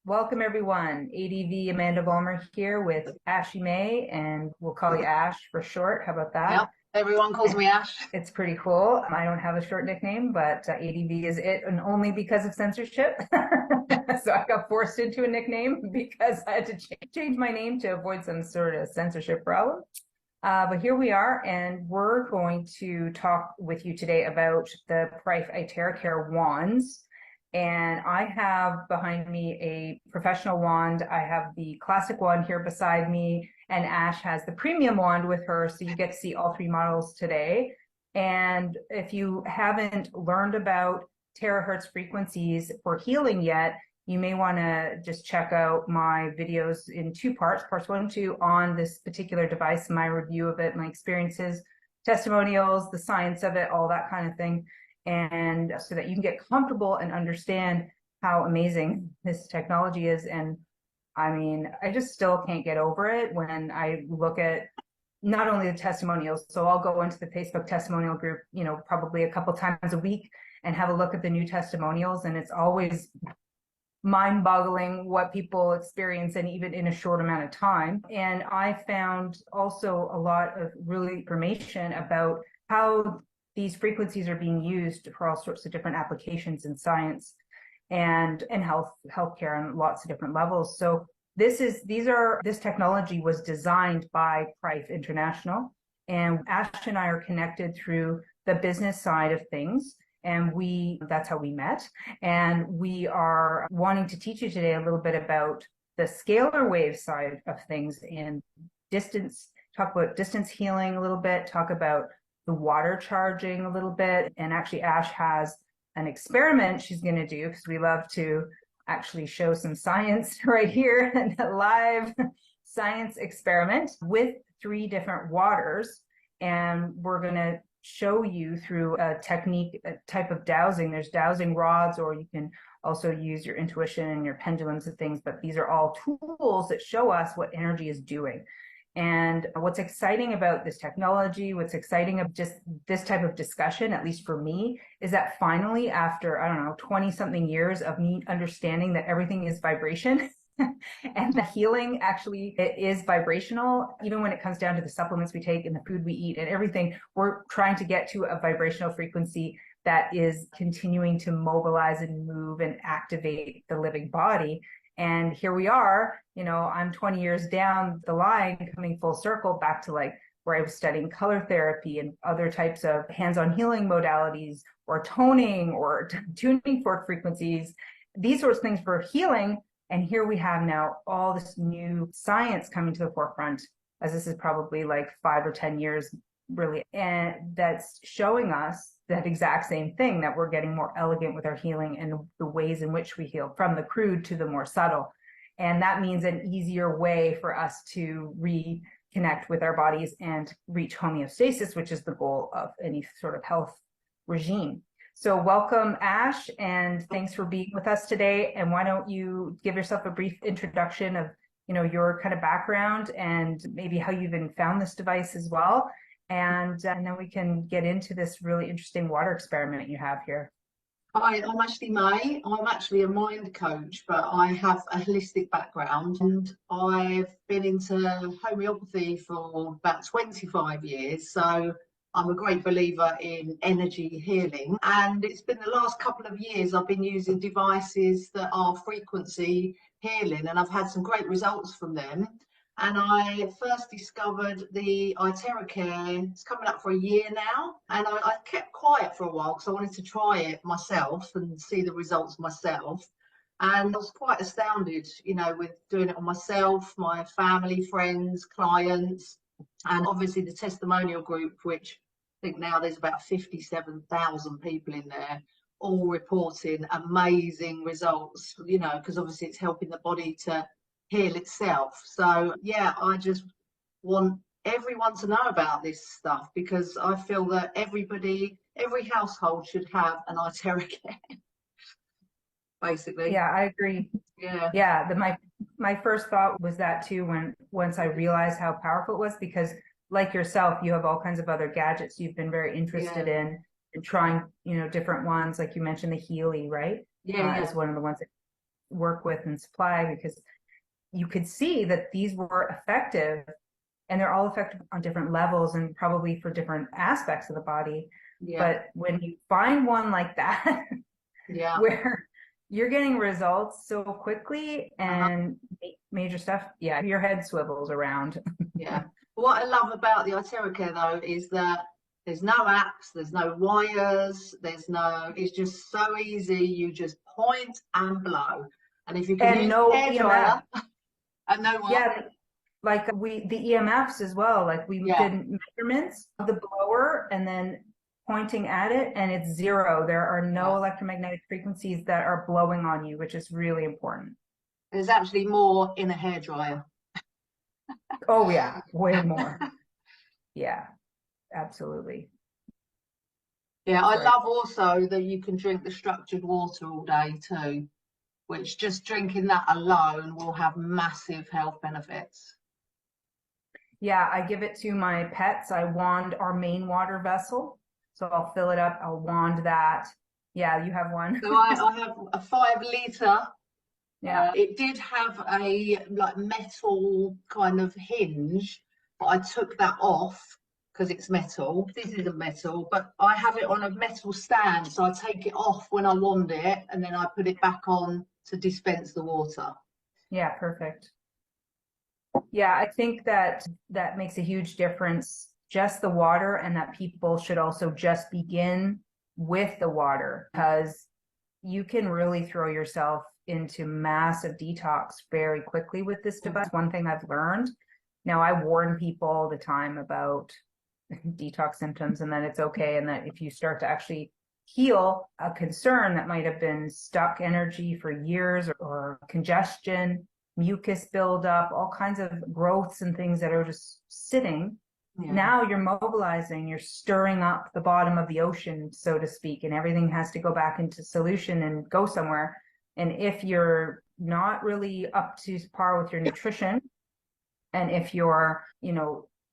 Welcome everyone. ADV Amanda Vollmer here with Ashley May, and we'll call you Ash for short. How about that? Yep, everyone calls me Ash. It's pretty cool. I don't have a short nickname, but ADV is it, and only because of censorship. So I got forced into a nickname because I had to change my name to avoid some sort of censorship problem. But here we are, and we're going to talk with you today about the Prife iTeraCare wands. And I have behind me a professional wand. I have the classic wand here beside me, and Ash has the premium wand with her. So you get to see all three models today. And if you haven't learned about terahertz frequencies for healing yet, you may want to just check out my videos in two parts, parts 1 and 2, on this particular device, my review of it, my experiences, testimonials, the science of it, all that kind of thing. And so that you can get comfortable and understand how amazing this technology is. And I mean, I just still can't get over it when I look at not only the testimonials. So I'll go into the Facebook testimonial group, probably a couple times a week and have a look at the new testimonials. And it's always mind-boggling what people experience, and even in a short amount of time. And I found also a lot of really information about how these frequencies are being used for all sorts of different applications in science and healthcare on lots of different levels. So this technology was designed by Prife International, and Ash and I are connected through the business side of things. And that's how we met. And we are wanting to teach you today a little bit about the scalar wave side of things and distance, talk about distance healing a little bit, talk about the water charging a little bit. And actually Ash has an experiment she's going to do, because we love to actually show some science right here, a live science experiment with 3 different waters. And we're going to show you through a technique, a type of dowsing. There's dowsing rods, or you can also use your intuition and your pendulums and things, but these are all tools that show us what energy is doing. And what's exciting about this technology, what's exciting of just this type of discussion, at least for me, is that finally, after, 20 something years of me understanding that everything is vibration, and the healing actually is vibrational, even when it comes down to the supplements we take and the food we eat and everything, we're trying to get to a vibrational frequency that is continuing to mobilize and move and activate the living body. And here we are, I'm 20 years down the line, coming full circle back to like where I was studying color therapy and other types of hands-on healing modalities, or toning, or tuning fork frequencies, these sorts of things for healing. And here we have now all this new science coming to the forefront, as this is probably like 5 or 10 years really, and that's showing us that exact same thing, that we're getting more elegant with our healing and the ways in which we heal, from the crude to the more subtle. And that means an easier way for us to reconnect with our bodies and reach homeostasis, which is the goal of any sort of health regime. So welcome, Ash, and thanks for being with us today. And why don't you give yourself a brief introduction of, your kind of background and maybe how you even found this device as well. And then we can get into this really interesting water experiment you have here. Hi, I'm Ashley May. I'm actually a mind coach, but I have a holistic background, and I've been into homeopathy for about 25 years. So I'm a great believer in energy healing. And it's been the last couple of years I've been using devices that are frequency healing, and I've had some great results from them. And I first discovered the iTeraCare, it's coming up for a year now. And I kept quiet for a while because I wanted to try it myself and see the results myself. And I was quite astounded, with doing it on myself, my family, friends, clients, and obviously the testimonial group, which I think now there's about 57,000 people in there, all reporting amazing results, because obviously it's helping the body to heal itself. So yeah, I just want everyone to know about this stuff, because I feel that every household should have an iTeraCare, basically. Yeah, I agree. Yeah. My first thought was that too, once I realized how powerful it was, because like yourself, you have all kinds of other gadgets you've been very interested in, and trying, different ones, like you mentioned the Healy, right? Yeah. Is one of the ones that work with and supply, because you could see that these were effective, and they're all effective on different levels and probably for different aspects of the body. Yeah. But when you find one like that, Yeah. where you're getting results so quickly and major stuff, yeah, your head swivels around. Yeah. What I love about the iTeraCare though is that there's no apps, there's no wires, it's just so easy. You just point and blow. And if you can And use no a hairdryer, EMF. and no what? Yeah, like the EMFs as well. Like we Yeah. did measurements of the blower and then pointing at it, and it's zero. There are no electromagnetic frequencies that are blowing on you, which is really important. There's actually more in a hairdryer. Oh yeah, way more. Yeah, absolutely. Yeah, I love also that you can drink the structured water all day too, which just drinking that alone will have massive health benefits. Yeah, I give it to my pets. I wand our main water vessel. So I'll fill it up, I'll wand that. Yeah, you have one. So I have a 5 litre. Yeah. It did have a like metal kind of hinge, but I took that off because it's metal. This isn't metal, but I have it on a metal stand, so I take it off when I wand it, and then I put it back on to dispense the water. Yeah, perfect. Yeah, I think that makes a huge difference, just the water, and that people should also just begin with the water, because you can really throw yourself into massive detox very quickly with this device. One thing I've learned, now I warn people all the time about detox symptoms, and that it's okay, and that if you start to actually heal a concern that might have been stuck energy for years, or congestion, mucus buildup, all kinds of growths and things that are just sitting. Yeah. Now you're mobilizing, you're stirring up the bottom of the ocean, so to speak, and everything has to go back into solution and go somewhere. And if you're not really up to par with your nutrition, and if you're,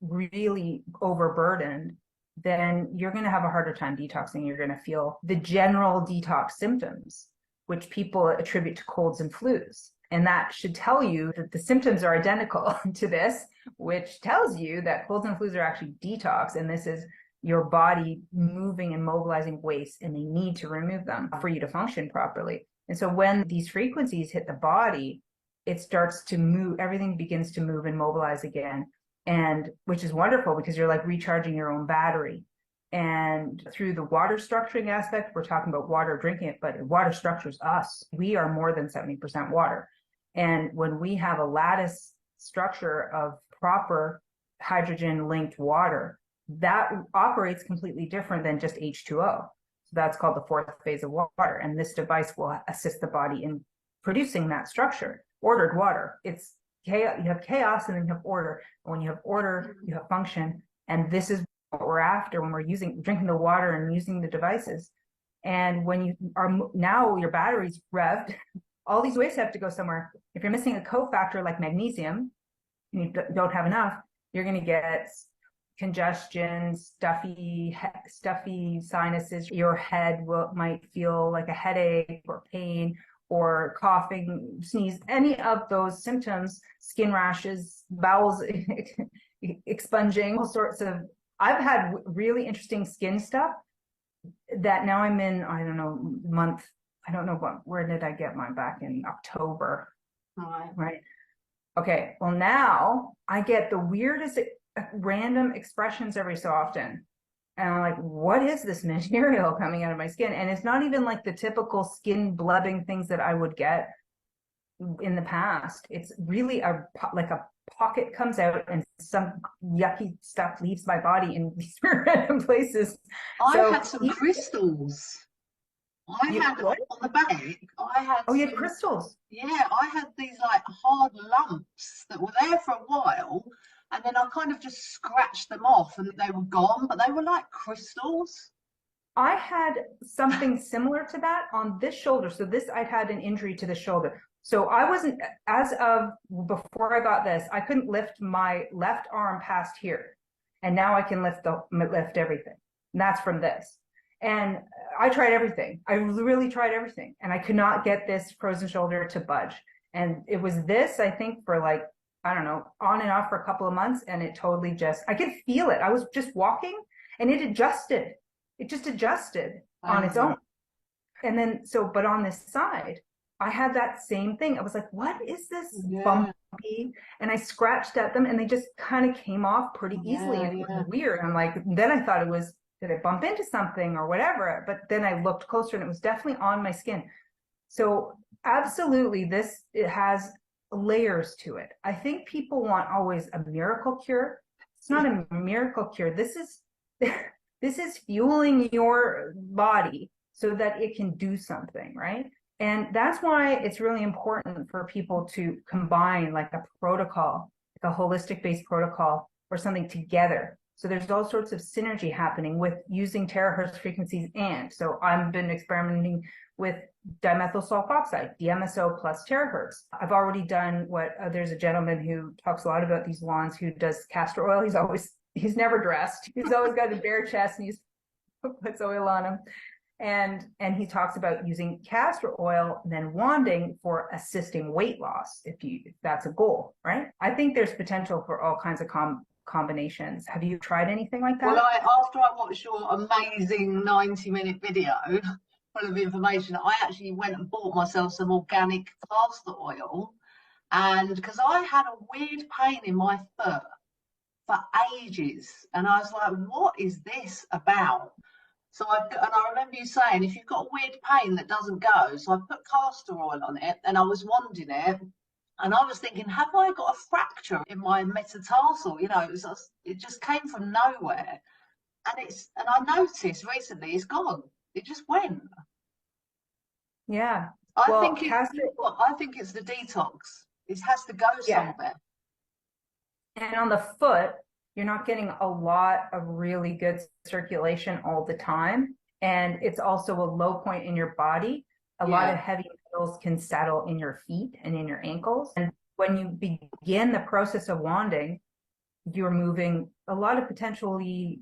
really overburdened, then you're going to have a harder time detoxing. You're going to feel the general detox symptoms, which people attribute to colds and flus. And that should tell you that the symptoms are identical to this, which tells you that colds and flus are actually detox. And this is your body moving and mobilizing waste, and they need to remove them for you to function properly. And so when these frequencies hit the body, it starts to move, everything begins to move and mobilize again. And which is wonderful, because you're like recharging your own battery. And through the water structuring aspect, we're talking about water, drinking it, but water structures us. We are more than 70% water. And when we have a lattice structure of proper hydrogen linked water, that operates completely different than just H2O. So that's called the fourth phase of water. And this device will assist the body in producing that structure. Ordered water. It's chaos. You have chaos and then you have order. And when you have order, you have function. And this is what we're after when we're drinking the water and using the devices. And when you are now, your battery's revved, all these wastes have to go somewhere. If you're missing a cofactor like magnesium, and you don't have enough, you're going to get congestion, stuffy sinuses. Your head might feel like a headache or pain, or coughing, sneeze, any of those symptoms, skin rashes, bowels expunging, all sorts of. I've had really interesting skin stuff that now I'm in, I don't know, where did I get mine? Back in October. Right. Okay. Well, now I get the weirdest random expressions every so often. And I'm like, what is this material coming out of my skin? And it's not even like the typical skin blubbing things that I would get in the past. It's really like a pocket comes out and some yucky stuff leaves my body in these random places. I had some crystals. I had what? On the back. I had. Oh, you had crystals. Yeah, I had these like hard lumps that were there for a while. And then I kind of just scratched them off and they were gone, but they were like crystals. I had something similar to that on this shoulder. So I'd had an injury to the shoulder. So I wasn't, as of before I got this, I couldn't lift my left arm past here. And now I can lift everything. And that's from this. And I tried everything. I really tried everything. And I could not get this frozen shoulder to budge. And it was this, I think, for like, I don't know, on and off for a couple of months. And it totally just, I could feel it. I was just walking and it adjusted. It just adjusted on its own. And then, so, but on this side, I had that same thing. I was like, what is this bumpy? And I scratched at them and they just kind of came off pretty easily. And it was weird. I'm like, then I thought it was, did I bump into something or whatever? But then I looked closer and it was definitely on my skin. So absolutely, it has layers to it. I think people want always a miracle cure. It's not a miracle cure. This is fueling your body so that it can do something, right? And that's why it's really important for people to combine like a protocol, like a holistic based protocol or something together. So there's all sorts of synergy happening with using terahertz frequencies. And so I've been experimenting with dimethyl sulfoxide, DMSO plus terahertz. I've already done there's a gentleman who talks a lot about these wands who does castor oil. He's never dressed. He's always got a bare chest and he puts oil on him. And he talks about using castor oil, then wanding for assisting weight loss, if that's a goal, right? I think there's potential for all kinds of combinations. Have you tried anything like that? Well, after I watched your amazing 90-minute video full of information, I actually went and bought myself some organic castor oil, and because I had a weird pain in my foot for ages, and I was like, what is this about? So I remember you saying, if you've got a weird pain that doesn't go, so I put castor oil on it and I was wanding it and I was thinking, have I got a fracture in my metatarsal? You know, it just came from nowhere. And I noticed recently it's gone. It just went. Yeah. I think it's the detox. It has to go somewhere. And on the foot, you're not getting a lot of really good circulation all the time. And it's also a low point in your body. A lot of heavy metals can settle in your feet and in your ankles. And when you begin the process of wanding, you're moving a lot of potentially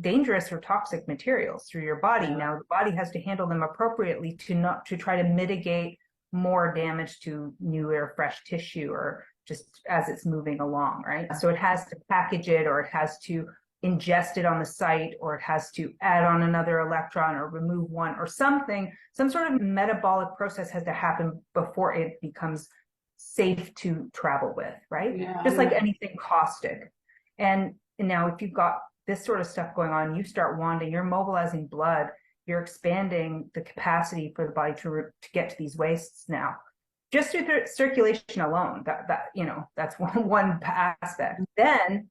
dangerous or toxic materials through your body. Now, the body has to handle them appropriately to try to mitigate more damage to new or fresh tissue or just as it's moving along, right? So it has to package it, or it has to ingest it on the site, or it has to add on another electron or remove one or something. Some sort of metabolic process has to happen before it becomes safe to travel with, right? Just like anything caustic. And now if you've got this sort of stuff going on, you start wanding, you're mobilizing blood, you're expanding the capacity for the body to get to these wastes now. Just through the circulation alone, that's one aspect. Then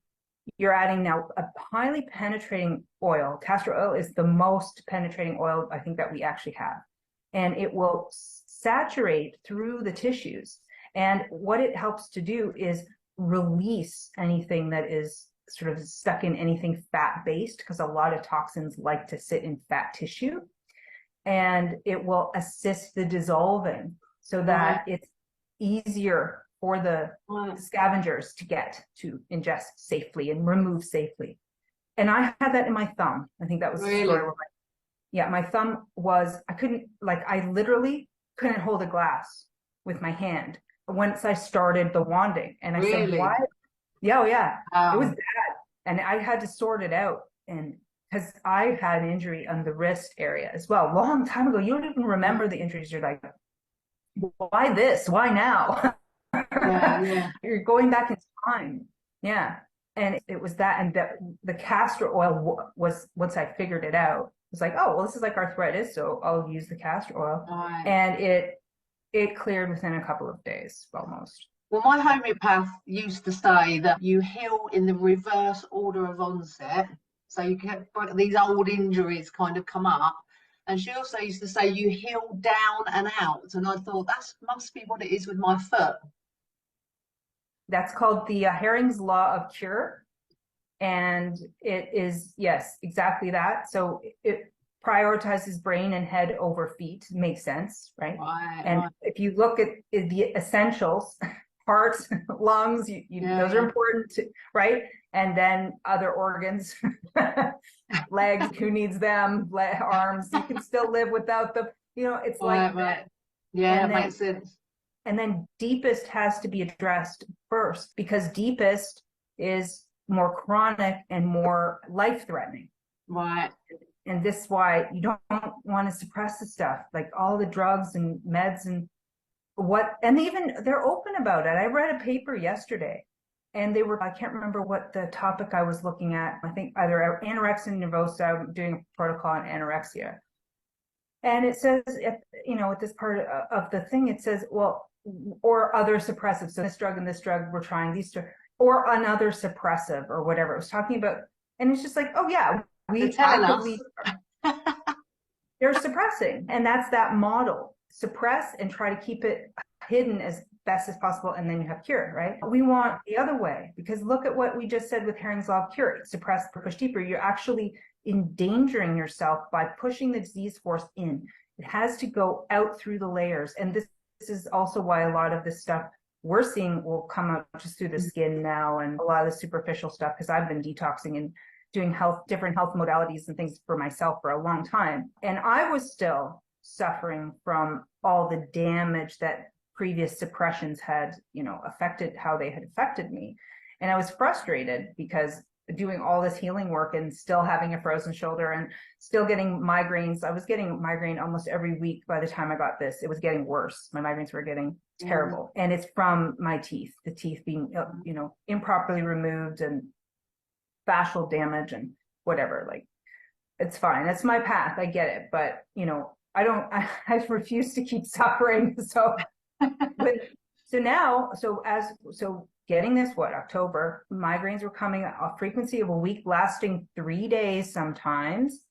you're adding now a highly penetrating oil. Castor oil is the most penetrating oil I think that we actually have. And it will saturate through the tissues. And what it helps to do is release anything that is sort of stuck in anything fat-based, because a lot of toxins like to sit in fat tissue. And it will assist the dissolving so that it's easier for the scavengers to get to ingest safely and remove safely. And I had that in my thumb. I think that was the story. My thumb was, I literally couldn't hold a glass with my hand once I started the wanding. And I said, why? Yeah. It was bad. And I had to sort it out. And because I had an injury on the wrist area as well, a long time ago. You don't even remember the injuries. You're like, why this? Why now? You're going back in time. Yeah. And it was that. And the castor oil was, once I figured it out, it was like, oh, well, this is like arthritis, so I'll use the castor oil. And it cleared within a couple of days, almost. Well, my homeopath used to say that you heal in the reverse order of onset. So you get these old injuries kind of come up. And she also used to say you heal down and out. And I thought that must be what it is with my foot. That's called the Herring's Law of Cure. And it is, yes, exactly that. So it prioritizes brain and head over feet. Makes sense, right? And if you look at the essentials, heart, lungs, those are important, right? And then other organs, legs, who needs them, arms, you can still live without the, it's like that. Yeah, it makes sense. And then deepest has to be addressed first, because deepest is more chronic and more life-threatening. Right. And this is why you don't want to suppress the stuff, like all the drugs and meds and they're open about it. I read a paper yesterday, and I can't remember what the topic I was looking at. I think either anorexia nervosa, I'm doing a protocol on anorexia. And it says, at this part of the thing, it says, well, or other suppressives. So this drug and this drug, we're trying these two, or another suppressive or whatever it was talking about. And it's just like, oh yeah, we actively, they're suppressing. And that's that model. Suppress and try to keep it hidden as best as possible, and then you have cure, right? We want the other way, because look at what we just said with Herring's law of cure. Suppress, push deeper. You're actually endangering yourself by pushing the disease force in. It has to go out through the layers. And this is also why a lot of this stuff we're seeing will come out just through the skin now, and a lot of the superficial stuff, because I've been detoxing and doing different health modalities and things for myself for a long time. And I was still suffering from all the damage that previous suppressions had, affected, how they had affected me. And I was frustrated because doing all this healing work and still having a frozen shoulder and still getting migraines. I was getting migraine almost every week by the time I got this. It was getting worse. My migraines were getting terrible. And it's from my teeth, the teeth being, improperly removed and fascial damage and whatever. Like, it's fine. That's my path. I get it. But, I refuse to keep suffering. So, getting this, October, migraines were coming, a frequency of a week lasting 3 days sometimes,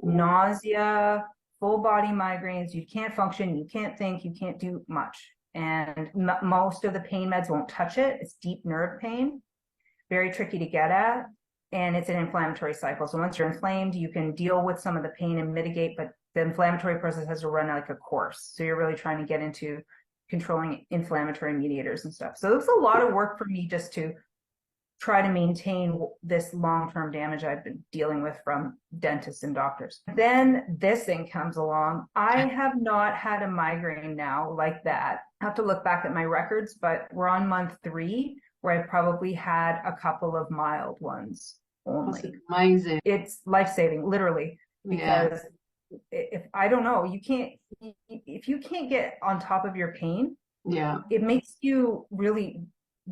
nausea, full body migraines, you can't function, you can't think, you can't do much. And most of the pain meds won't touch it. It's deep nerve pain, very tricky to get at. And it's an inflammatory cycle. So once you're inflamed, you can deal with some of the pain and mitigate, but the inflammatory process has to run like a course. So you're really trying to get into controlling inflammatory mediators and stuff. So it was a lot of work for me just to try to maintain this long-term damage I've been dealing with from dentists and doctors. Then this thing comes along. I have not had a migraine now like that. I have to look back at my records, but we're on month 3 where I probably had a couple of mild ones only. That's amazing. It's life-saving, literally, because if you can't get on top of your pain, it makes you really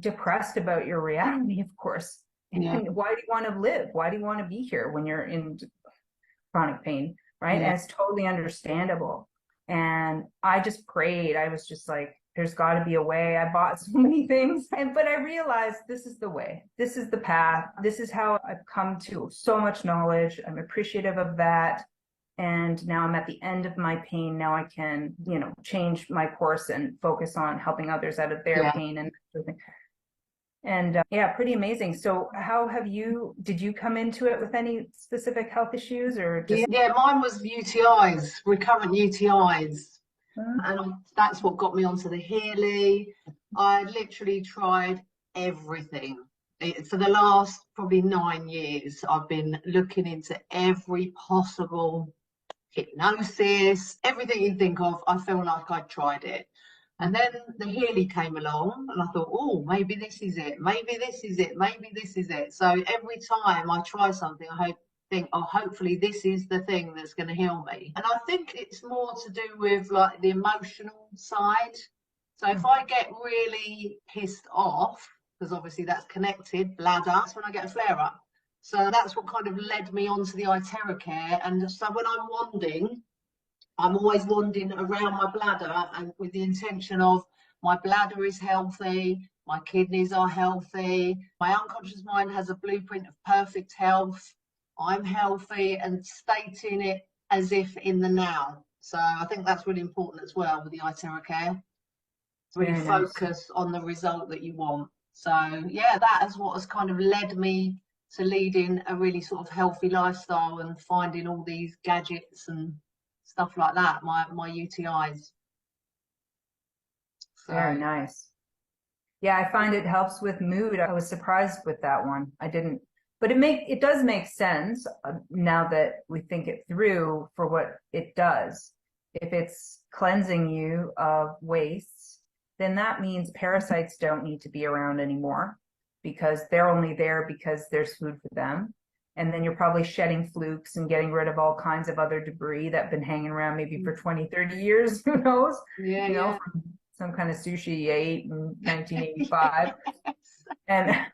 depressed about your reality, of course. And why do you want to live? Why do you want to be here when you're in chronic pain, right? And it's totally understandable. And I just prayed. I was just like, there's got to be a way. I bought so many things, but I realized this is the way. This is the path. This is how I've come to so much knowledge. I'm appreciative of that. And now I'm at the end of my pain. Now I can, change my course and focus on helping others out of their pain and everything. And pretty amazing. So did you come into it with any specific health issues or just? Yeah, mine was UTIs, recurrent UTIs. And that's what got me onto the Healy. I literally tried everything. For the last probably 9 years, I've been looking into every possible hypnosis, everything you think of. I feel like I'd tried it. And then the Healy came along and I thought, oh, maybe this is it. Maybe this is it. Maybe this is it. So every time I try something, I think, oh, hopefully this is the thing that's going to heal me. And I think it's more to do with like the emotional side. So if I get really pissed off, because obviously that's connected, bladder, that's when I get a flare up. So that's what kind of led me on to the iTeraCare. And so when I'm wanding, I'm always wanding around my bladder, and with the intention of my bladder is healthy, my kidneys are healthy, my unconscious mind has a blueprint of perfect health, I'm healthy, and stating it as if in the now. So I think that's really important as well with the iTeraCare. Really focus on the result that you want. So that is what has kind of led me to leading a really sort of healthy lifestyle and finding all these gadgets and stuff like that, my UTIs. So. Very nice. Yeah, I find it helps with mood. I was surprised with that one. I didn't, but it does make sense now that we think it through for what it does. If it's cleansing you of wastes, then that means parasites don't need to be around anymore because they're only there because there's food for them. And then you're probably shedding flukes and getting rid of all kinds of other debris that have been hanging around maybe for 20, 30 years, who knows, Yeah, you know, yeah. from some kind of sushi you ate in 1985. And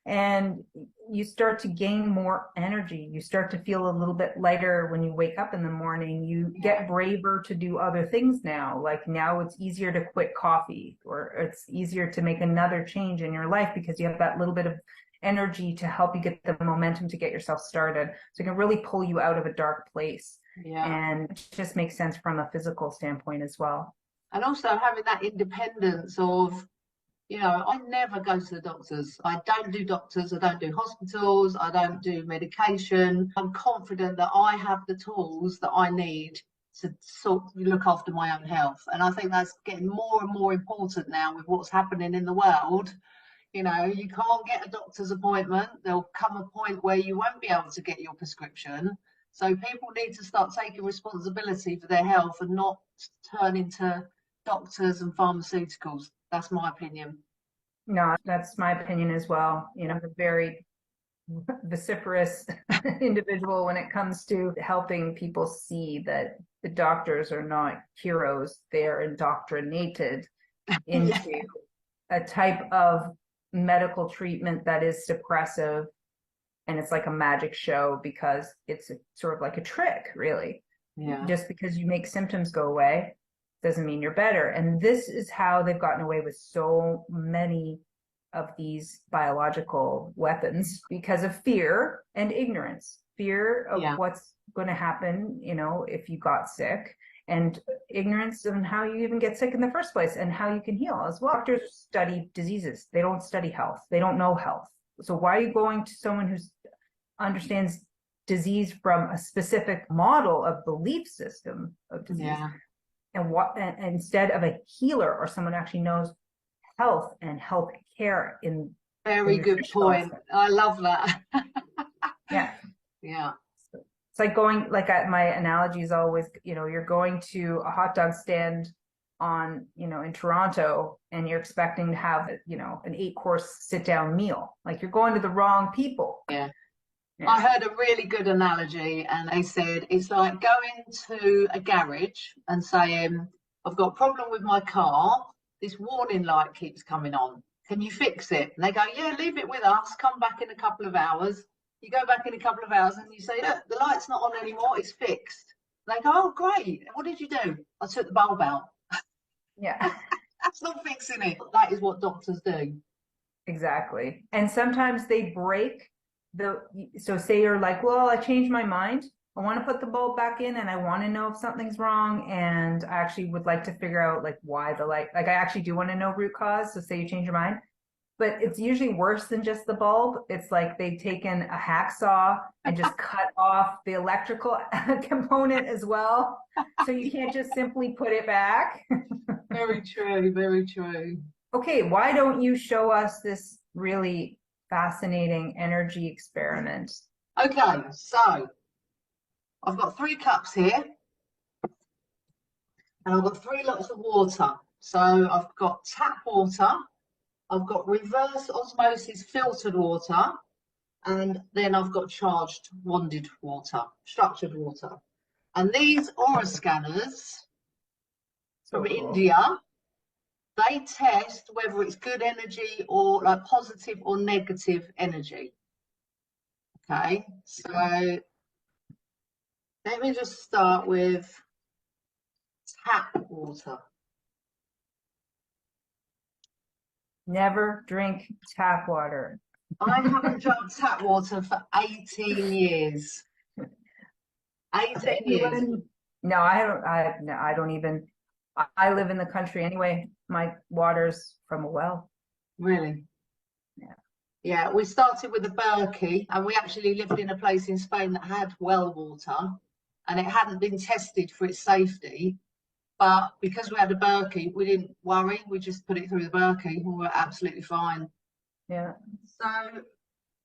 and you start to gain more energy. You start to feel a little bit lighter when you wake up in the morning. You get braver to do other things now. Like now it's easier to quit coffee, or it's easier to make another change in your life because you have that little bit of energy to help you get the momentum to get yourself started. So it can really pull you out of a dark place. Yeah. And it just makes sense from a physical standpoint as well. And also having that independence of, you know, I never go to the doctors. I don't do doctors. I don't do hospitals. I don't do medication. I'm confident that I have the tools that I need to sort of look after my own health. And I think that's getting more and more important now with what's happening in the world. You know, you can't get a doctor's appointment. There'll come a point where you won't be able to get your prescription. So people need to start taking responsibility for their health and not turn into doctors and pharmaceuticals. That's my opinion. No, that's my opinion as well. You know, the very vociferous individual when it comes to helping people see that the doctors are not heroes. They're indoctrinated into Yeah. a type of medical treatment that is suppressive, and it's like a magic show because it's sort of like a trick, really. Yeah. Just because you make symptoms go away doesn't mean you're better. And this is how they've gotten away with so many of these biological weapons because of fear and ignorance. Fear of what's going to happen, you know, if you got sick, and ignorance on how you even get sick in the first place and how you can heal as well. Doctors study diseases. They don't study health. They don't know health. So why are you going to someone who understands disease from a specific model of belief system of disease? Yeah. And instead of a healer or someone who actually knows health and health care in very good point. Aspect. I love that. Yeah. Yeah. It's like going, like my analogy is always, you know, you're going to a hot dog stand on, you know, in Toronto, and you're expecting to have, you know, an 8-course sit-down meal. Like you're going to the wrong people. Yeah. I heard a really good analogy, and they said it's like going to a garage and saying, I've got a problem with my car. This warning light keeps coming on. Can you fix it? And they go, yeah, leave it with us. Come back in a couple of hours. You go back in a couple of hours and you say, look, the light's not on anymore. It's fixed. And they go, oh, great. What did you do? I took the bulb out. Yeah. That's not fixing it. That is what doctors do. Exactly. And sometimes they break so say you're like, well, I changed my mind. I want to put the bulb back in and I want to know if something's wrong. And I actually would like to figure out like why the light, like I actually do want to know root cause. So say you change your mind, but it's usually worse than just the bulb. It's like they've taken a hacksaw and just cut off the electrical component as well. So you can't just simply put it back. Very true. Very true. Okay. Why don't you show us this really fascinating energy experiment? Okay, so I've got 3 cups here, and I've got 3 lots of water. So I've got tap water, I've got reverse osmosis filtered water, and then I've got charged wanded water, structured water. And these aura scanners from India, they test whether it's good energy or like positive or negative energy. Okay, so let me just start with tap water. Never drink tap water. I haven't drunk tap water for 18 years. 18 years. No, I haven't. I don't even. I live in the country anyway. My water's from a well. Really? Yeah. Yeah, we started with a Berkey, and we actually lived in a place in Spain that had well water, and it hadn't been tested for its safety. but because we had a Berkey, we didn't worry. We just put it through the Berkey and we were absolutely fine. Yeah. So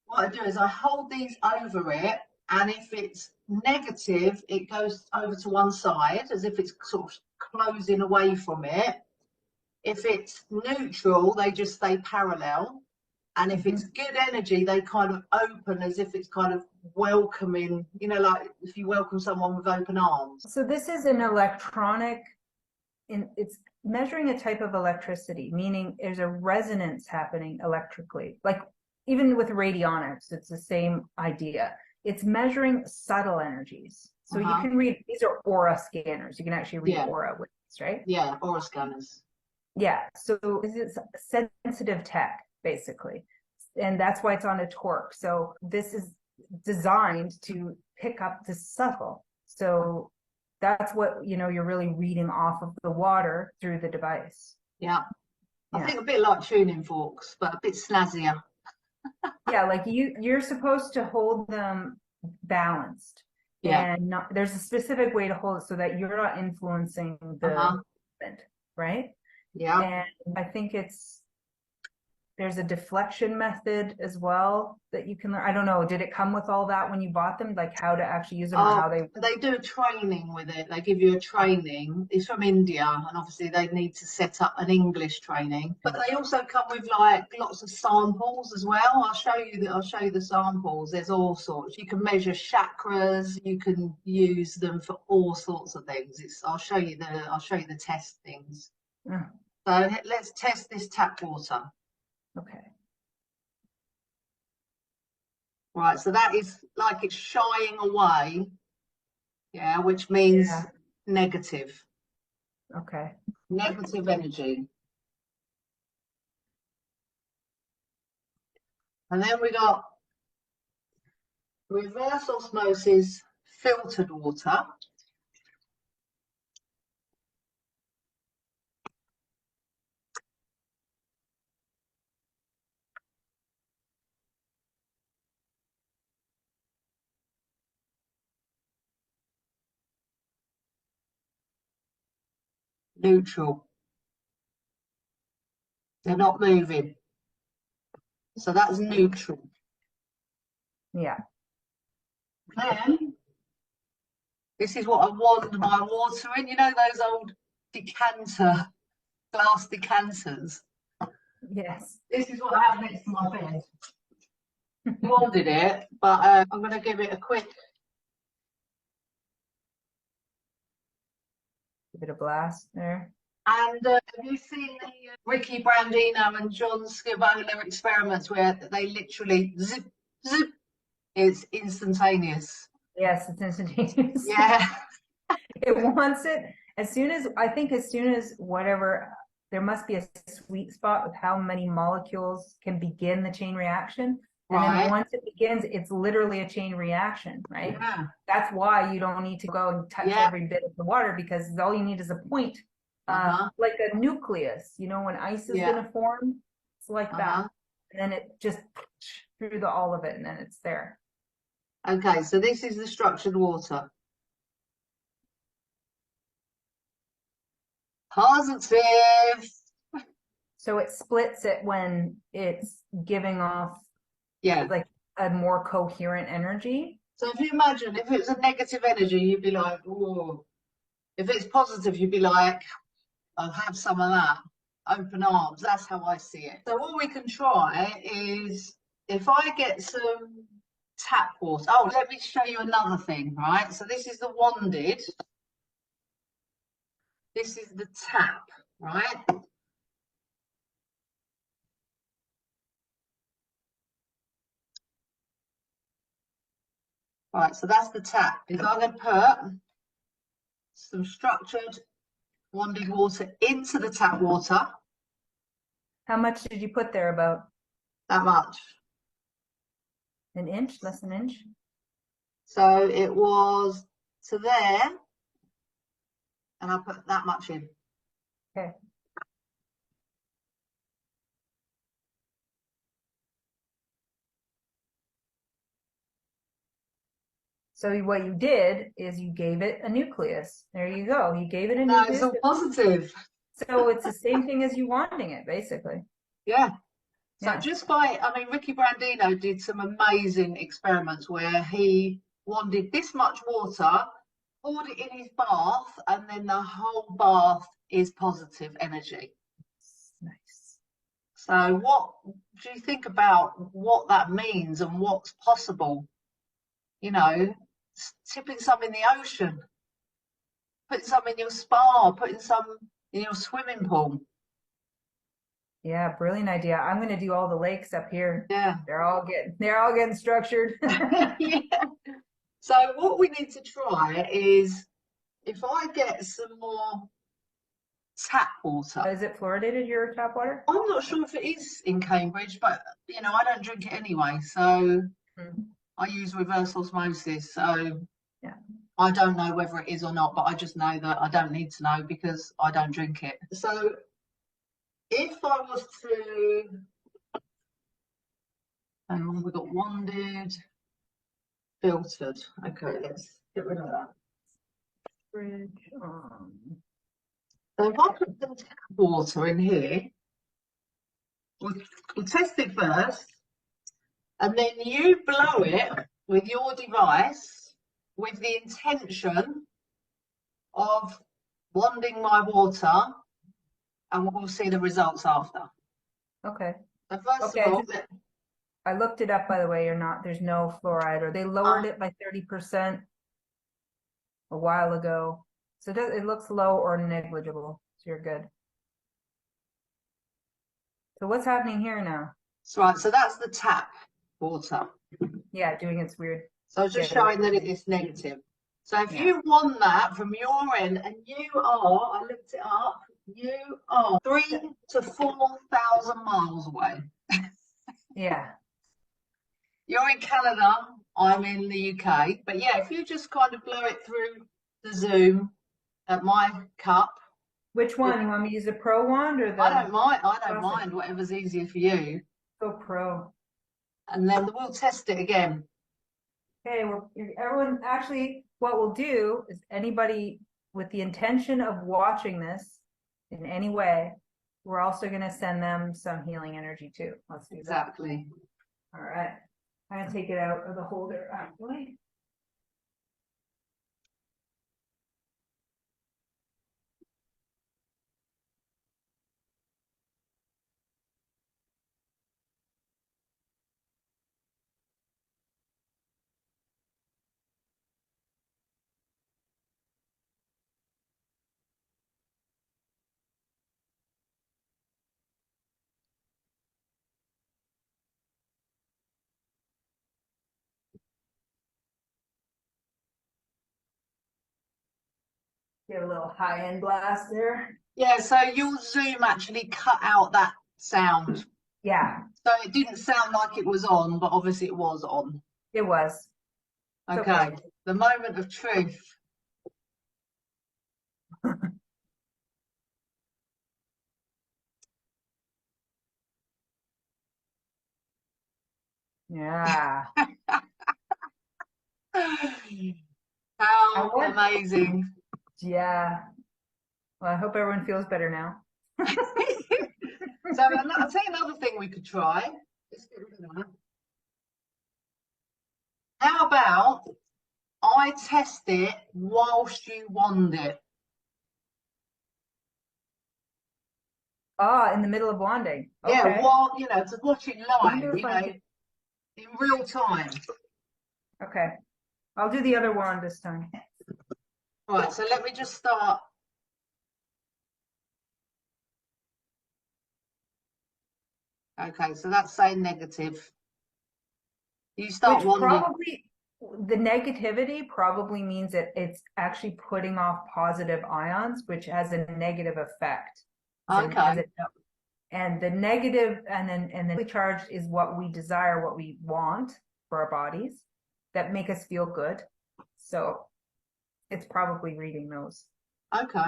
what I do is I hold these over it, and if it's negative, it goes over to one side as if it's sort of closing away from it. If it's neutral, they just stay parallel. And if it's good energy, they kind of open as if it's kind of welcoming, you know, like if you welcome someone with open arms. So this is an electronic, it's measuring a type of electricity, meaning there's a resonance happening electrically. Like even with radionics, it's the same idea. It's measuring subtle energies. So you can read, these are aura scanners. You can actually read aura with this, right? Yeah, aura scanners. Yeah, so it's sensitive tech, basically. And that's why it's on a torque. So this is designed to pick up the subtle. So that's what, you know, you're really reading off of the water through the device. Yeah. I think a bit like tuning forks, but a bit snazzier. Yeah, like you're supposed to hold them balanced. Yeah. And not, there's a specific way to hold it so that you're not influencing the movement, right? Yeah. And I think there's a deflection method as well that you can learn. I don't know, did it come with all that when you bought them, like how to actually use them or how they do a training with it. They give you a training. It's from India, and obviously they need to set up an English training, but they also come with like lots of samples as well. I'll show you the samples. There's all sorts. You can measure chakras, you can use them for all sorts of things. I'll show you the test things. So let's test this tap water. Okay. Right, so that is like it's shying away, yeah, which means negative. Okay. Negative energy. And then we got reverse osmosis filtered water. Neutral. They're not moving. So that's neutral. Yeah. Then, this is what I wand my water in. You know those old glass decanters? Yes. This is what I have next to my bed. Wanded it, but I'm going to give it a quick. Give it a blast there. And have you seen the Ricky Brandino and John Scivola experiments where they literally zip, zip? It's instantaneous. Yes, it's instantaneous. Yeah. It wants it as soon as whatever, there must be a sweet spot with how many molecules can begin the chain reaction. And then once it begins, it's literally a chain reaction, right? Yeah. That's why you don't need to go and touch every bit of the water, because all you need is a point, like a nucleus. You know, when ice is going to form, it's like that. And then it just through all of it, and then it's there. Okay, so this is the structured water. Positive. So it splits it when it's giving off like a more coherent energy. So if you imagine, if it's a negative energy, you'd be like, oh. If it's positive, you'd be like, I'll have some of that. Open arms. That's how I see it. So what we can try is, if I get some tap water. Oh, let me show you another thing, right? So this is the wanded. This is the tap, right? Right, so that's the tap. Is I'm going to put some structured wanded water into the tap water. How much did you put there? About that much. An inch, less than an inch? So it was to there, and I put that much in. Okay. So what you did is you gave it a nucleus. There you go. You gave it a No, it's nucleus. all positive. So it's the same thing as you wanting it, basically. Yeah. So Yeah. just by, I mean, Ricky Brandino did some amazing experiments where he wanted this much water, poured it in his bath, and then the whole bath is positive energy. Nice. So what do you think about what that means and what's possible? You know, tipping some in the ocean, putting some in your spa, putting some in your swimming pool. Yeah, brilliant idea. I'm going to do all the lakes up here. Yeah. They're all getting structured. Yeah. So what we need to try is if I get some more tap water. Is it fluoridated, your tap water? I'm not sure if it is in Cambridge, but you know, I don't drink it anyway, so I use reverse osmosis. So Yeah. I don't know whether it is or not, but I just know that I don't need to know because I don't drink it. So if I was to, hang on, we've got wanded, filtered. Okay, let's get rid of that. Fridge. So if I put some tap water in here, we'll test it first, and then you blow it with your device with the intention of wanding my water, and we'll see the results after. Okay. So first Okay. of all, I looked it up, by the way. There's no fluoride, or they lowered it by 30% a while ago. So it looks low or negligible. So you're good. So what's happening here now? that's right. So that's the tap water. Yeah, doing its weird. So just showing that it is negative. So if Yeah. you want that from your end, and you are, I looked it up, you are 3,000 to 4,000 miles away. Yeah. You're in Canada, I'm in the UK. But yeah, if you just kind of blow it through the Zoom at my cup. Which one? You want me to use the Pro wand or the? I don't mind. I don't mind. Whatever's easier for you. Go Pro. And then we'll test it again. Okay, everyone, actually, what we'll do is anybody with the intention of watching this in any way, we're also going to send them some healing energy too. Let's do that. Exactly. All right. I'm going to take it out of the holder, actually. Get a little high-end blast there. Yeah, so your Zoom actually cut out that sound. Yeah. So it didn't sound like it was on, but obviously it was on. It was. Okay, the moment of truth. Yeah. How amazing. Yeah. Well, I hope everyone feels better now. So I'll tell you another thing we could try. Let's get rid of that. How about I test it whilst you wand it? Ah, in the middle of wanding. Okay. Yeah, while, you know, to watch it live, you know, can... in real time. Okay. I'll do the other wand this time. All right, so let me just start. Okay, so that's saying negative. You start wandering. Probably, the negativity probably means that it's actually putting off positive ions, which has a negative effect. Okay. And the negative and then charged is what we desire, what we want for our bodies that make us feel good. So it's probably reading those. Okay.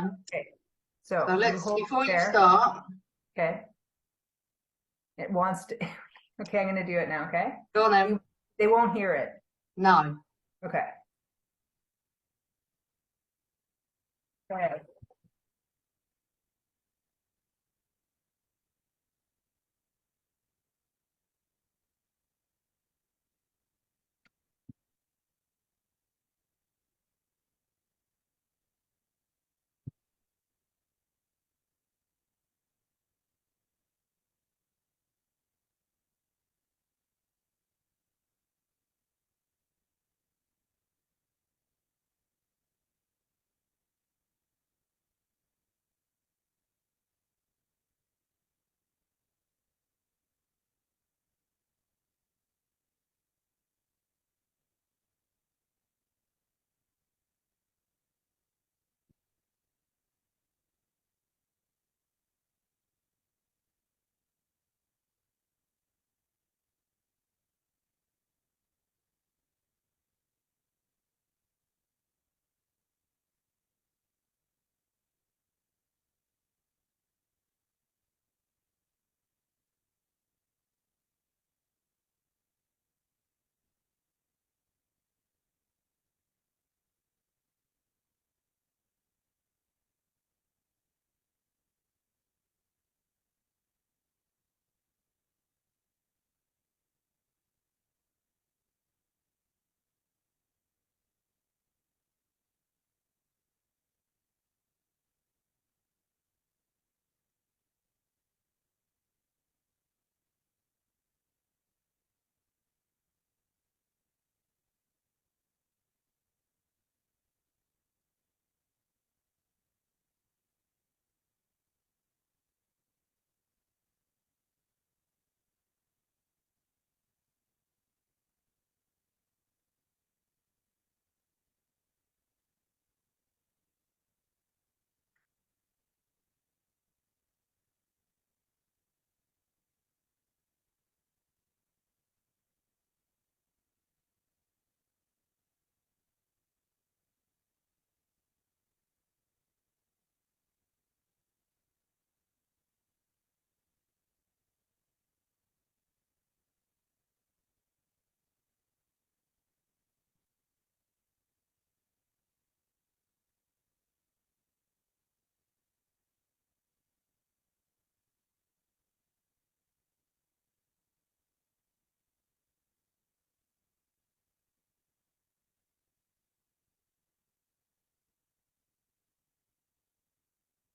So let's, before you start. Okay. It wants to. Okay, I'm going to do it now. Okay. Go on then. They won't hear it. No. Okay. Okay.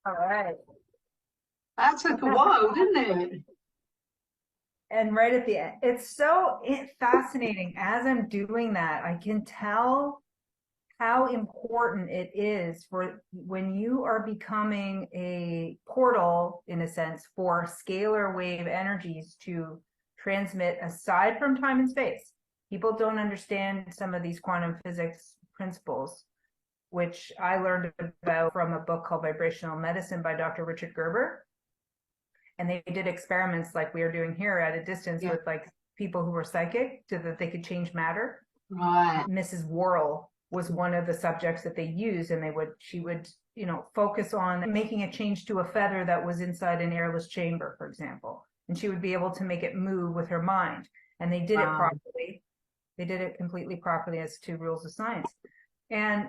All right. That took a while, didn't it? And right at the end, it's so fascinating. As I'm doing that, I can tell how important it is for when you are becoming a portal, in a sense, for scalar wave energies to transmit aside from time and space. People don't understand some of these quantum physics principles, which I learned about from a book called Vibrational Medicine by Dr. Richard Gerber. And they did experiments like we are doing here at a distance with like people who were psychic so that they could change matter. Right. Mrs. Worrell was one of the subjects that they used, and she would, focus on making a change to a feather that was inside an airless chamber, for example. And she would be able to make it move with her mind. And they did it properly. They did it completely properly as to rules of science. And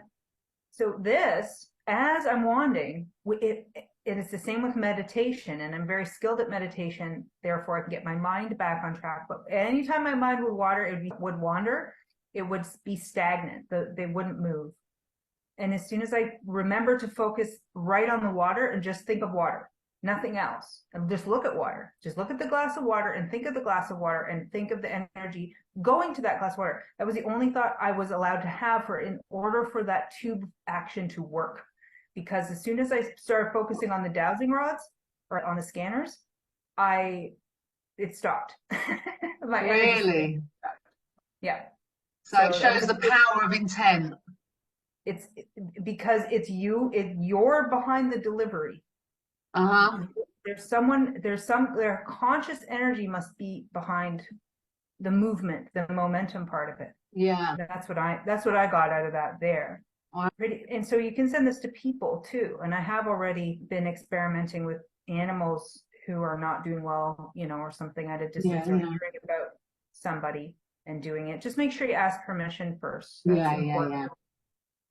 so this, as I'm wanding, it is the same with meditation, and I'm very skilled at meditation. Therefore, I can get my mind back on track. But anytime my mind would wander, it would be stagnant. They wouldn't move. And as soon as I remember to focus right on the water and just think of water, nothing else, and just look at water, just look at the glass of water and think of the glass of water and think of the energy going to that glass of water. That was the only thought I was allowed to have in order for that tube action to work. Because as soon as I started focusing on the dowsing rods or on the scanners, it stopped. Really? Stopped. Yeah. So it shows the power of intent. It's because you're behind the delivery. Their conscious energy must be behind the movement, the momentum part of it. Yeah. That's what I got out of that there. And so you can send this to people too. And I have already been experimenting with animals who are not doing well, or something at a distance, or hearing about somebody and doing it. Just make sure you ask permission first. That's important.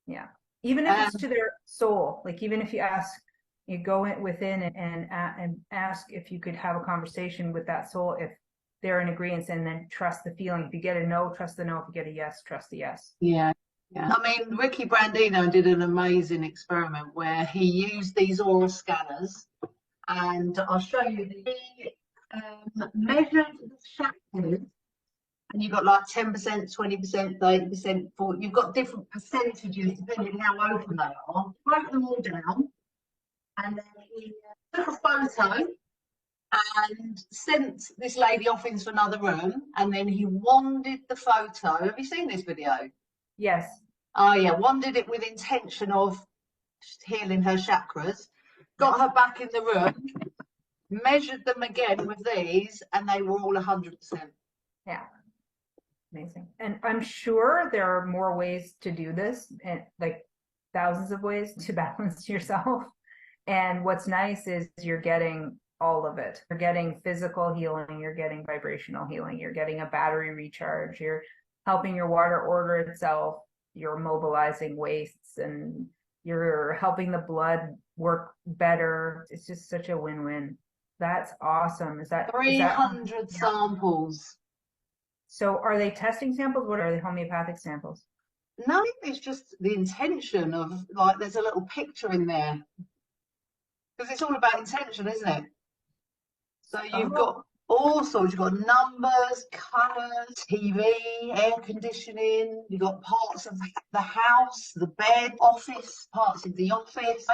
Yeah. Even if it's to their soul, like even if you ask, you go in within and ask if you could have a conversation with that soul, if they're in agreement, and then trust the feeling. If you get a no, trust the no. If you get a yes, trust the yes. Yeah. Yeah. I mean, Ricky Brandino did an amazing experiment where he used these oral scanners, and I'll show you. He measured the chakras, and you've got like 10%, 20%, 30%, 40%. You've got different percentages depending on how open they are. Wrote them all down, and then he took a photo and sent this lady off into another room, and then he wandered the photo. Have you seen this video? Yes. Oh yeah, wandered it with intention of healing her chakras, got her back in the room, measured them again with these, and they were all 100%. Yeah. Amazing. And I'm sure there are more ways to do this, and like thousands of ways to balance yourself. And what's nice is you're getting all of it. You're getting physical healing, you're getting vibrational healing, you're getting a battery recharge, you're helping your water order itself, you're mobilizing wastes, and you're helping the blood work better. It's just such a win-win. That's awesome. Is that 300 samples? So are they testing samples? What are they, homeopathic samples? No, it's just the intention of, like, there's a little picture in there. Because it's all about intention, isn't it? So you've got all sorts, you've got numbers, colours, TV, air conditioning, you've got parts of the house, the bed, office, parts of the office.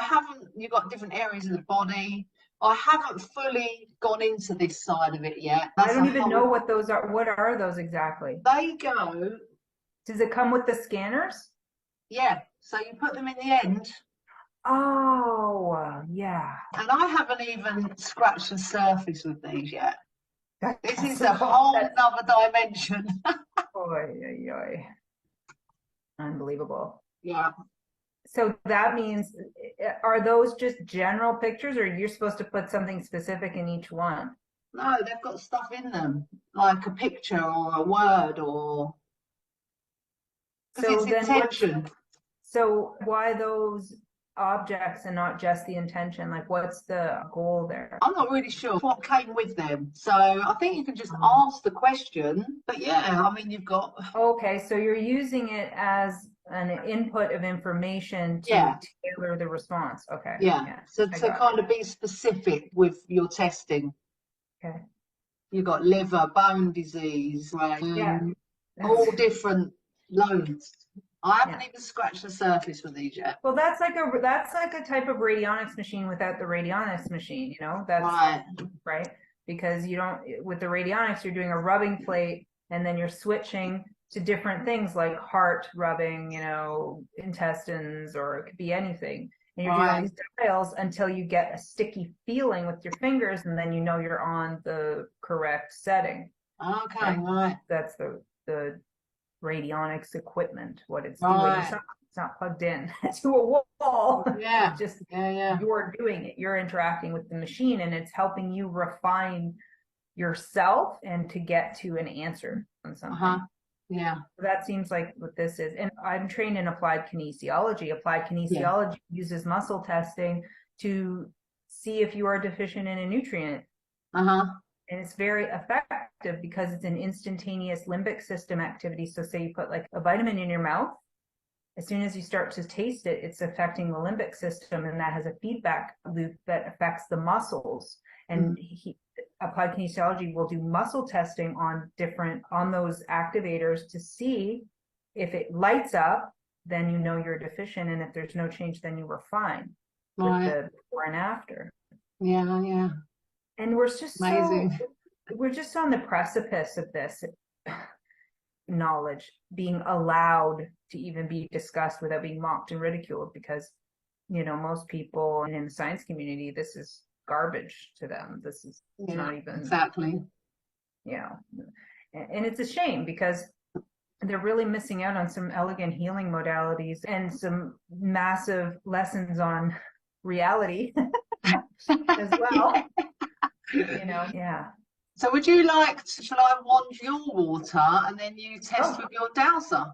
You've got different areas of the body. I haven't fully gone into this side of it yet. I don't even know what those are. What are those exactly? They go. Does it come with the scanners? Yeah. So you put them in the end. Oh, yeah. And I haven't even scratched the surface with these yet. This is so a whole other dimension. Oy, oy, oy. Unbelievable. Yeah. So that means, are those just general pictures, or you're supposed to put something specific in each one? No, they've got stuff in them, like a picture or a word, or because it's intention. So why those objects and not just the intention? Like, what's the goal there? I'm not really sure what came with them. So I think you can just ask the question. But yeah, I mean, you've got. Okay, so you're using it as an input of information to tailor the response. Okay. Yeah. So to kind of be specific with your testing. Okay. You've got liver, bone disease, right? All different loads. I haven't even scratched the surface with these yet. Well, that's like a type of radionics machine without the radionics machine, you know? That's right. Because you don't, with the radionics, you're doing a rubbing plate, and then you're switching to different things like heart rubbing, you know, intestines, or it could be anything. And you're doing these dials until you get a sticky feeling with your fingers, and then you know you're on the correct setting. Okay, right. That's the radionics equipment, what it's doing. It's not plugged in to a wall. Yeah. It's just you're doing it. You're interacting with the machine, and it's helping you refine yourself and to get to an answer on something. Yeah. That seems like what this is. And I'm trained in applied kinesiology. Applied kinesiology uses muscle testing to see if you are deficient in a nutrient. And it's very effective because it's an instantaneous limbic system activity. So say you put like a vitamin in your mouth, as soon as you start to taste it, it's affecting the limbic system, and that has a feedback loop that affects the muscles. And applied kinesiology will do muscle testing on those activators to see if it lights up, then you know you're deficient, and if there's no change, then you were fine with the before and after. Yeah. And we're just amazing. We're just on the precipice of this knowledge being allowed to even be discussed without being mocked and ridiculed, because, you know, most people in the science community, this is garbage to them. This is not even exactly. Yeah. And it's a shame, because they're really missing out on some elegant healing modalities and some massive lessons on reality as well. You know, So would you like shall I wand your water and then you test with your dowser?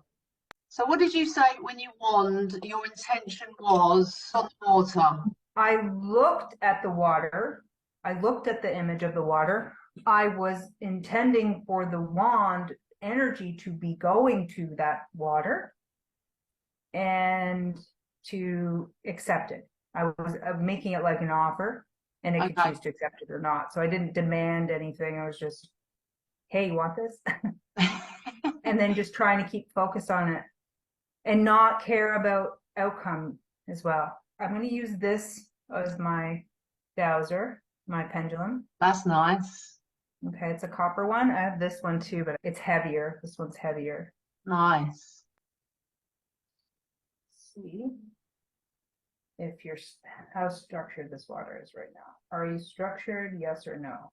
So what did you say when you wand, your intention was on the water? I looked at the water. I looked at the image of the water. I was intending for the wand energy to be going to that water and to accept it. I was making it like an offer, and it could Okay. choose to accept it or not. So I didn't demand anything. I was just, hey, you want this? And then just trying to keep focused on it and not care about outcome as well. I'm going to use this as my dowser, my pendulum. That's nice. Okay, it's a copper one. I have this one too, but it's heavier. This one's heavier. Nice. See if you're how structured this water is right now. Are you structured? Yes or no?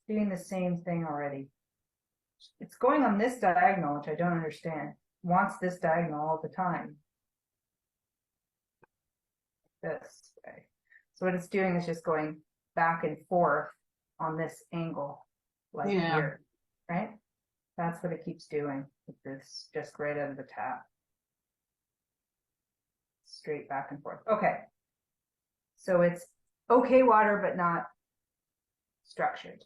Doing the same thing already. It's going on this diagonal, which I don't understand. Wants this diagonal all the time. This way. So what it's doing is just going back and forth on this angle, like here, right? That's what it keeps doing with this, just right out of the tap. Straight back and forth. Okay. So it's okay water, but not structured.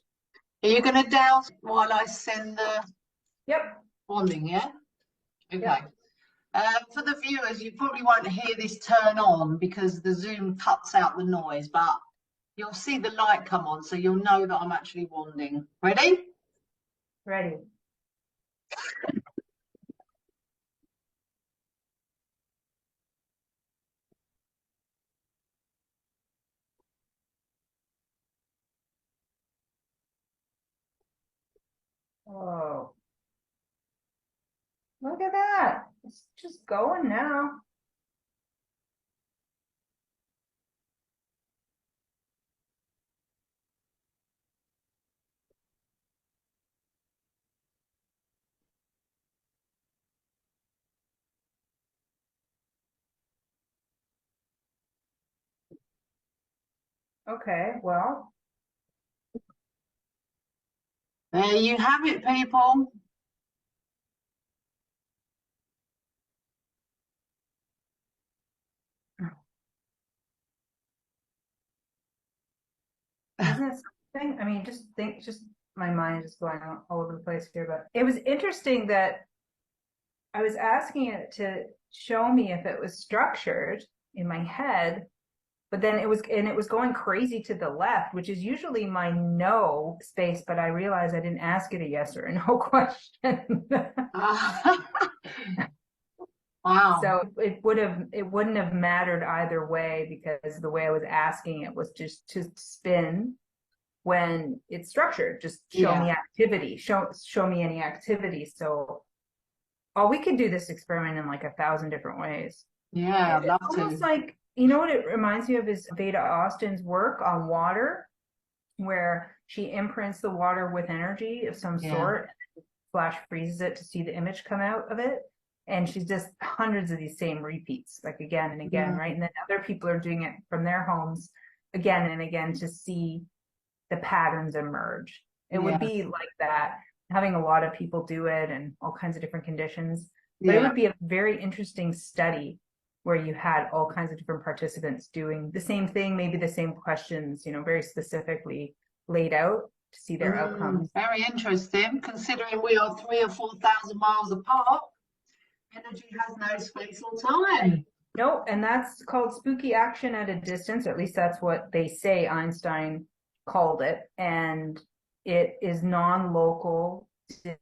Are you going to douse while I send the Yep. wanding, yeah? Okay. Yep. For the viewers, you probably won't hear this turn on because the Zoom cuts out the noise, but you'll see the light come on, so you'll know that I'm actually wanding. Ready? Ready. Oh, look at that. It's just going now. Okay, well, There you have it, people. isn't it something? I mean, just my mind is going all over the place here, but it was interesting that I was asking it to show me if it was structured in my head, but then it was going crazy to the left, which is usually my no space, but I realized I didn't ask it a yes or a no question. Wow. So it wouldn't have mattered either way, because the way I was asking it was just to spin when it's structured, just show me activity, show me any activity. So we could do this experiment in like 1,000 different ways. Yeah, I'd love It's to. almost like, you know what it reminds me of is Veda Austin's work on water, where she imprints the water with energy of some sort, flash freezes it to see the image come out of it. And she's just hundreds of these same repeats, like again and again, right? And then other people are doing it from their homes again and again to see the patterns emerge. It would be like that, having a lot of people do it and all kinds of different conditions. But it would be a very interesting study where you had all kinds of different participants doing the same thing, maybe the same questions, you know, very specifically laid out to see their outcomes. Very interesting, considering we are 3,000 or 4,000 miles apart. Energy has no space or time. No, and that's called spooky action at a distance, or at least that's what they say Einstein called it. And it is non-local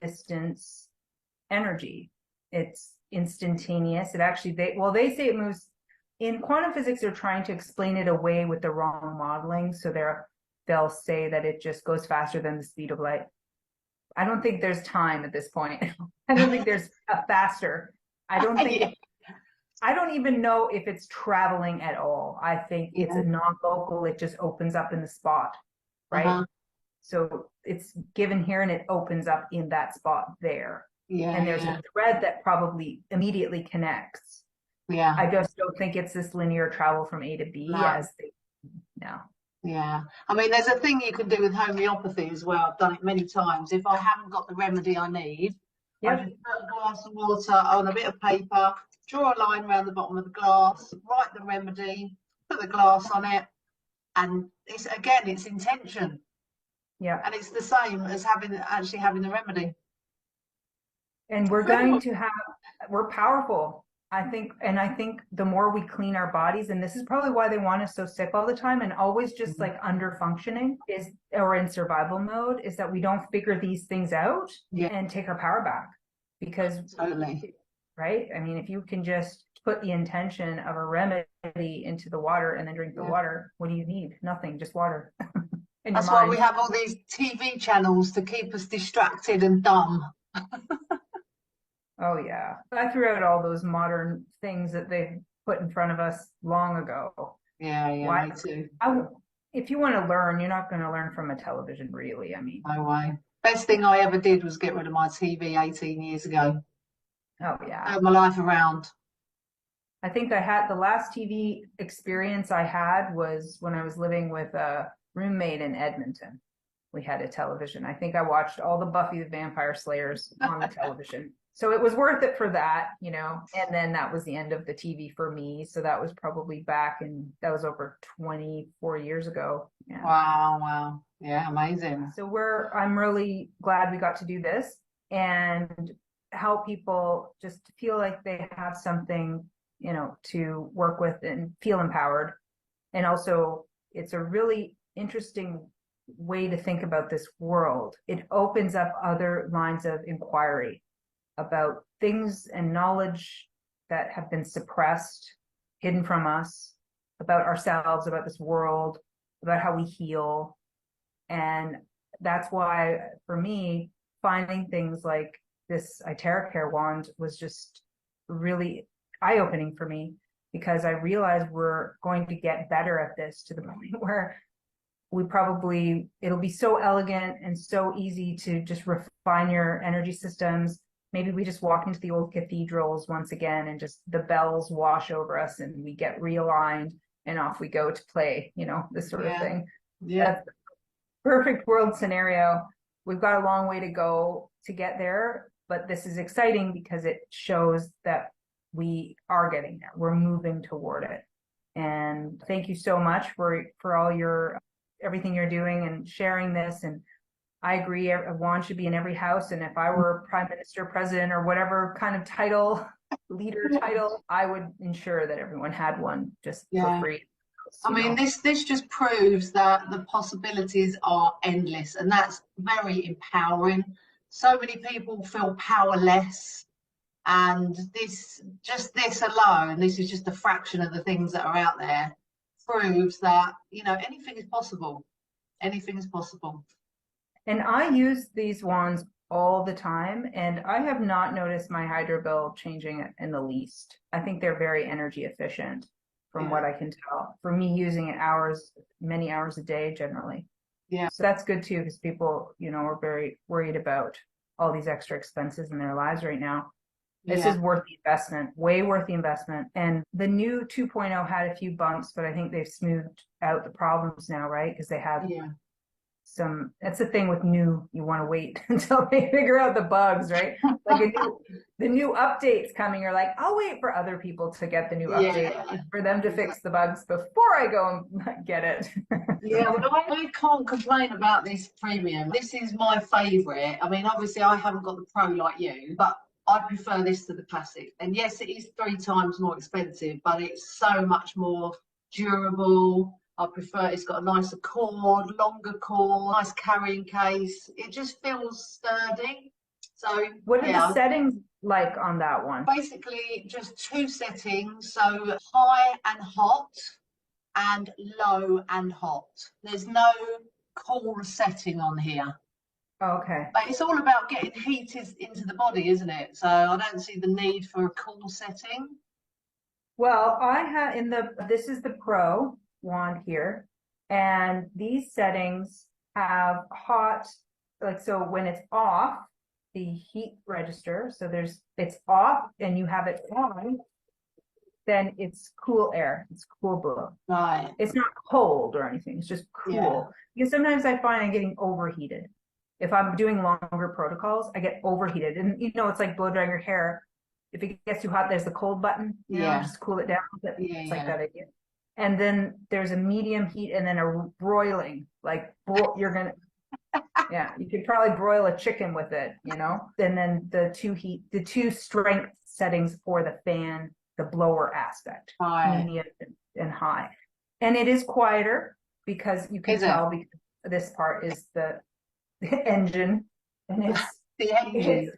distance energy. It's instantaneous. It actually, they say it moves. In quantum physics, they're trying to explain it away with the wrong modeling. So they'll say that it just goes faster than the speed of light. I don't think there's time at this point. I don't think there's a faster. I don't think I don't even know if it's traveling at all. I think it's a non-local. It just opens up in the spot, right? So it's given here and it opens up in that spot there. And there's a thread that probably immediately connects. I just don't think it's this linear travel from A to B Yeah, I mean, there's a thing you can do with homeopathy as well. I've done it many times. If I haven't got the remedy I need, I Yep. just put a glass of water on a bit of paper, draw a line around the bottom of the glass, write the remedy, put the glass on it, and it's intention, Yeah. and it's the same as actually having the remedy. And we're powerful. I think the more we clean our bodies, and this is probably why they want us so sick all the time and always just like under functioning or in survival mode, is that we don't figure these things out Yeah, and take our power back. Because, totally. right? I mean, if you can just put the intention of a remedy into the water and then drink the Yeah. water, what do you need? Nothing, just water in your That's why we mind. have all these TV channels to keep us distracted and dumb. Oh yeah. I threw out all those modern things that they put in front of us long ago. Yeah, Why? me too. If you want to learn, you're not going to learn from a television, really. I mean, No way. Best thing I ever did was get rid of my TV 18 years ago. oh yeah. Turned my life around. I think I had the last TV experience I had was when I was living with a roommate in Edmonton. We had a television. I think I watched all the Buffy the Vampire Slayers on the television. So it was worth it for that, you know. And then that was the end of the TV for me. So that was probably that was over 24 years ago. Yeah. Wow, wow. Yeah, amazing. So I'm really glad we got to do this and help people just feel like they have something, you know, to work with and feel empowered. And also, it's a really interesting way to think about this world. It opens up other lines of inquiry about things and knowledge that have been suppressed, hidden from us, about ourselves, about this world, about how we heal. And that's why, for me, finding things like this iTeraCare wand was just really eye-opening for me, because I realized we're going to get better at this to the point where it'll be so elegant and so easy to just refine your energy systems. Maybe we just walk into the old cathedrals once again and just the bells wash over us and we get realigned and off we go to play, you know, this sort of thing. Yeah. That's the perfect world scenario. We've got a long way to go to get there, but this is exciting because it shows that we are getting there. We're moving toward it. And thank you so much for all everything you're doing and sharing this. And I agree, a wand should be in every house. And if I were prime minister, president, or whatever kind of title, leader title, I would ensure that everyone had one just for free. I mean, this just proves that the possibilities are endless, and that's very empowering. So many people feel powerless, and this alone, this is just a fraction of the things that are out there, proves that, you know, anything is possible. Anything is possible. And I use these wands all the time, and I have not noticed my hydro bill changing in the least. I think they're very energy efficient from what I can tell. For me, using it many hours a day generally. Yeah. So that's good too, because people, you know, are very worried about all these extra expenses in their lives right now. This is worth the investment, way worth the investment. And the new 2.0 had a few bumps, but I think they've smoothed out the problems now, right? Because they have that's the thing with new, you want to wait until they figure out the bugs, right? Like the new updates coming, you're like, I'll wait for other people to get the new update for them to fix the bugs before I go and get it. Well, I can't complain about this premium. This is my favourite. I mean, obviously I haven't got the pro like you, but I prefer this to the classic. And yes, it is 3 times more expensive, but it's so much more durable. I prefer it's got a nicer cord, longer cord, nice carrying case. It just feels sturdy. So what are the settings like on that one? Basically, just 2 settings. So high and hot and low and hot. There's no cool setting on here. Okay. But it's all about getting heat into the body, isn't it? So I don't see the need for a cool setting. Well, I have this is the Pro wand here, and these settings have hot, like, so when it's off, the heat register, so it's off and you have it on, then it's cool air, it's cool blue. Right. It's not cold or anything, it's just cool. Because sometimes I find I'm getting overheated. if I'm doing longer protocols, I get overheated. And you know, it's like blow drying your hair. If it gets too hot, there's the cold button, you know, just cool it down. It's like that idea. And then there's a medium heat and then a broiling, like you're gonna, yeah, you could probably broil a chicken with it, you know. And then the two strength settings for the fan, the blower aspect, medium and high. And it is quieter because you can tell because this part is the engine, and it's the engine.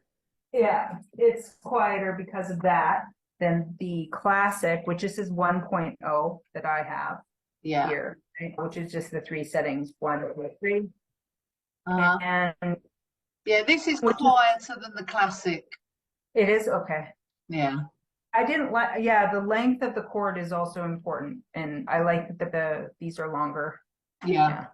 It's quieter because of that than the classic, which this is 1.0 that I have here, right? Which is just the 3 settings, 1, 2, 3. And this is quieter than the classic. It is okay. Yeah. I didn't like, the length of the cord is also important, and I like that these are longer. Yeah.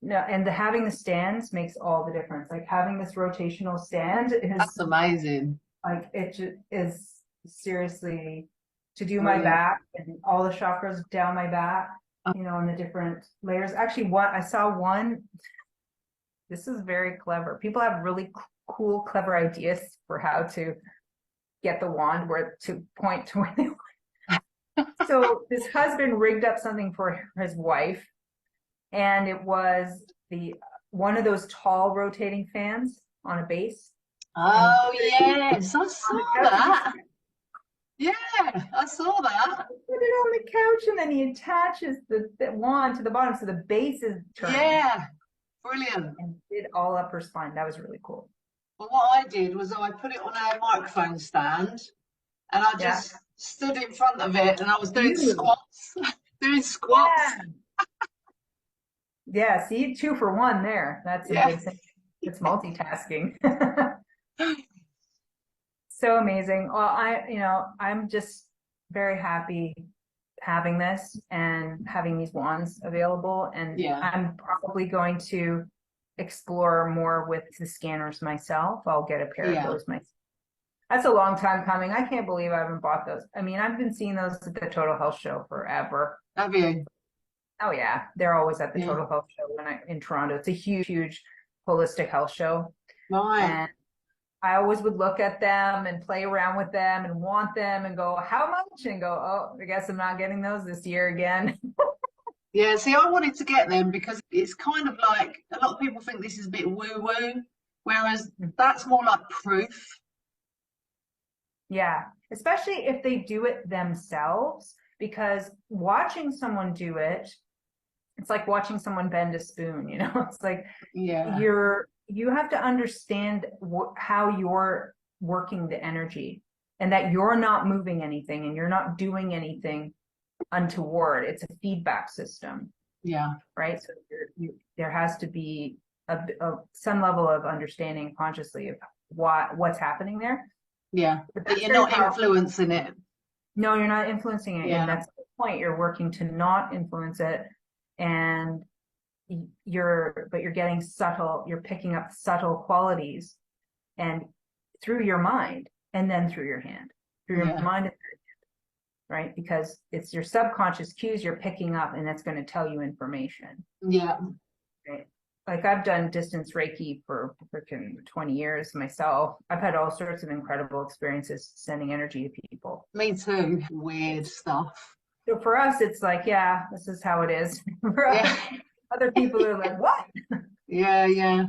No, and having the stands makes all the difference. Like having this rotational stand that's amazing. Like it just is seriously to do my back and all the chakras down my back, you know, and the different layers. Actually, I saw one. This is very clever. People have really cool, clever ideas for how to get the wand to point to where they want. So this husband rigged up something for his wife, and it was one of those tall rotating fans on a base. Oh yes, I saw that. Yeah, I saw that. He put it on the couch, and then he attaches the wand to the bottom, so the base is turning. Yeah, brilliant. And did all up her spine. That was really cool. Well, what I did was I put it on a microphone stand, and I just stood in front of it, and I was doing squats. Yeah, see, 2 for 1 there. That's a big thing. It's multitasking. So amazing. Well, I'm just very happy having this and having these wands available. And I'm probably going to explore more with the scanners myself. I'll get a pair of those myself. That's a long time coming. I can't believe I haven't bought those. I mean, I've been seeing those at the Total Health Show forever. Have you? Oh yeah, they're always at the Total Health Show in Toronto. It's a huge, huge holistic health show. Right. And I always would look at them and play around with them and want them and go, how much? And go, oh, I guess I'm not getting those this year again. Yeah, see, I wanted to get them because it's kind of like, a lot of people think this is a bit woo-woo, whereas that's more like proof. Yeah, especially if they do it themselves, because watching someone do it, it's like watching someone bend a spoon, you know. It's like you have to understand how you're working the energy, and that you're not moving anything and you're not doing anything untoward. It's a feedback system. Yeah. Right. So there has to be some level of understanding consciously of what's happening there. Yeah, but you're not influencing it. No, you're not influencing it. Yeah. And that's the point. You're working to not influence it, and you're getting subtle, you're picking up subtle qualities, and through your mind, and then through your hand, through your mind and through your hand, right? Because it's your subconscious cues you're picking up, and that's going to tell you information. Yeah. Right. Like I've done distance Reiki for freaking 20 years myself. I've had all sorts of incredible experiences sending energy to people. Me too. Weird stuff. So for us, it's like, this is how it is. Other people are like, what? Yeah.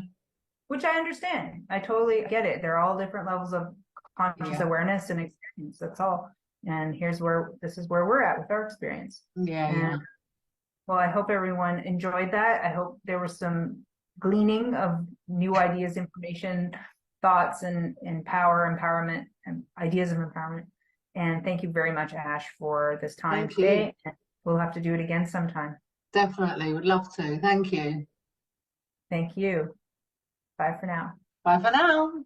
Which I understand. I totally get it. They're all different levels of conscious awareness and experience. That's all. And this is where we're at with our experience. Yeah. Well, I hope everyone enjoyed that. I hope there was some gleaning of new ideas, information, thoughts, and empowerment, and ideas of empowerment. And thank you very much, Ash, for this time today. We'll have to do it again sometime. Definitely. Would love to. Thank you. Thank you. Bye for now. Bye for now.